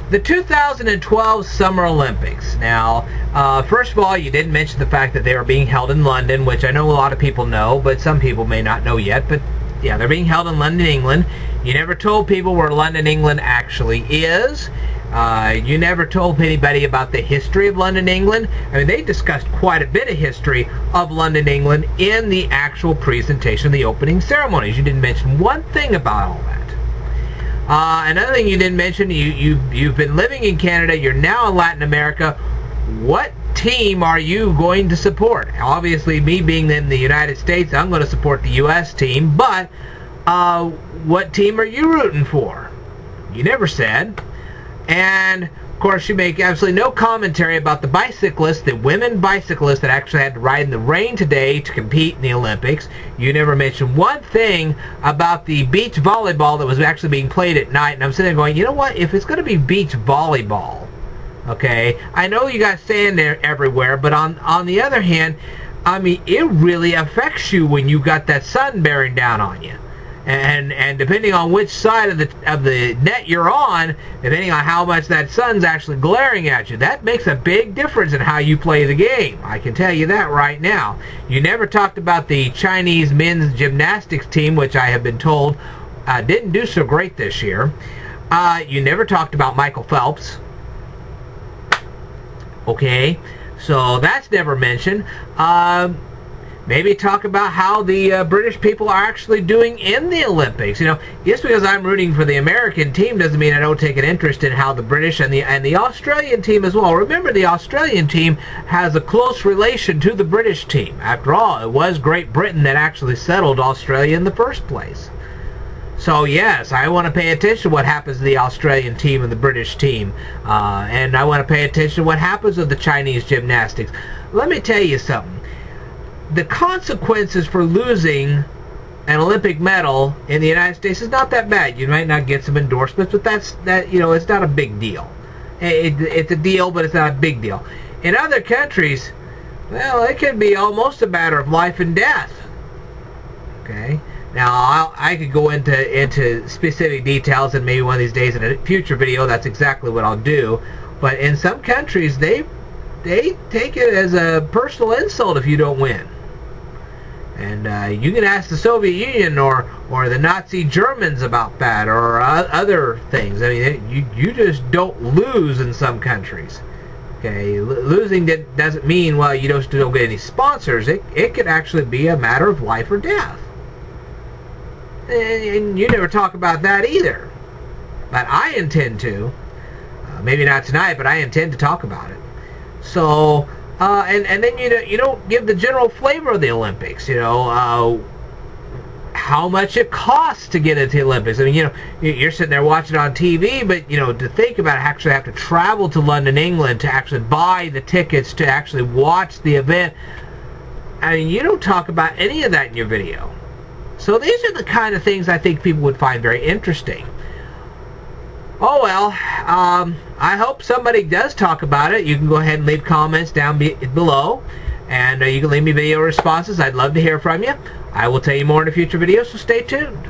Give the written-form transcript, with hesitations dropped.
The 2012 Summer Olympics. Now, first of all, you didn't mention the fact that they are being held in London, which I know a lot of people know, but some people may not know yet. But yeah, they're being held in London, England. You never told people where London, England actually is. You never told anybody about the history of London, England. I mean, they discussed quite a bit of history of London, England in the actual presentation of the opening ceremonies. You didn't mention one thing about all that. Another thing you didn't mention, you've been living in Canada, you're now in Latin America. What team are you going to support? Obviously, me being in the United States, I'm going to support the U.S. team, but what team are you rooting for? You never said. And, of course, you make absolutely no commentary about the bicyclists, the women bicyclists that actually had to ride in the rain today to compete in the Olympics. You never mentioned one thing about the beach volleyball that was actually being played at night. And I'm sitting there going, you know what? If it's going to be beach volleyball, okay, I know you got sand there everywhere, but on the other hand, I mean, it really affects you when you got that sun bearing down on you. And depending on which side of the net you're on, depending on how much that sun's actually glaring at you, that makes a big difference in how you play the game. I can tell you that right now. You never talked about the Chinese men's gymnastics team, which I have been told didn't do so great this year. You never talked about Michael Phelps. Okay, so that's never mentioned. Maybe talk about how the British people are actually doing in the Olympics. You know, just because I'm rooting for the American team doesn't mean I don't take an interest in how the British and the Australian team as well. Remember, the Australian team has a close relation to the British team. After all, it was Great Britain that actually settled Australia in the first place. So yes, I want to pay attention to what happens to the Australian team and the British team. And I want to pay attention to what happens with the Chinese gymnastics. Let me tell you something. The consequences for losing an Olympic medal in the United States is not that bad. You might not get some endorsements, but it's not a big deal. It's a deal, but it's not a big deal. In other countries, well, it can be almost a matter of life and death. Okay. Now, I could go into specific details, and maybe one of these days in a future video, that's exactly what I'll do. But in some countries, they take it as a personal insult if you don't win. And you can ask the Soviet Union or the Nazi Germans about that, or other things. I mean, you just don't lose in some countries. Okay, losing doesn't mean, well, you don't get any sponsors. It could actually be a matter of life or death. And you never talk about that either. But I intend to. Maybe not tonight, but I intend to talk about it. So, and then you don't give the general flavor of the Olympics. You know, how much it costs to get into the Olympics. I mean, you know, you're sitting there watching it on TV, but, you know, to think about it, actually have to travel to London, England, to actually buy the tickets to actually watch the event. I mean, you don't talk about any of that in your video. So these are the kind of things I think people would find very interesting. Oh well, I hope somebody does talk about it. You can go ahead and leave comments down below, and you can leave me video responses. I'd love to hear from you. I will tell you more in a future video, so stay tuned.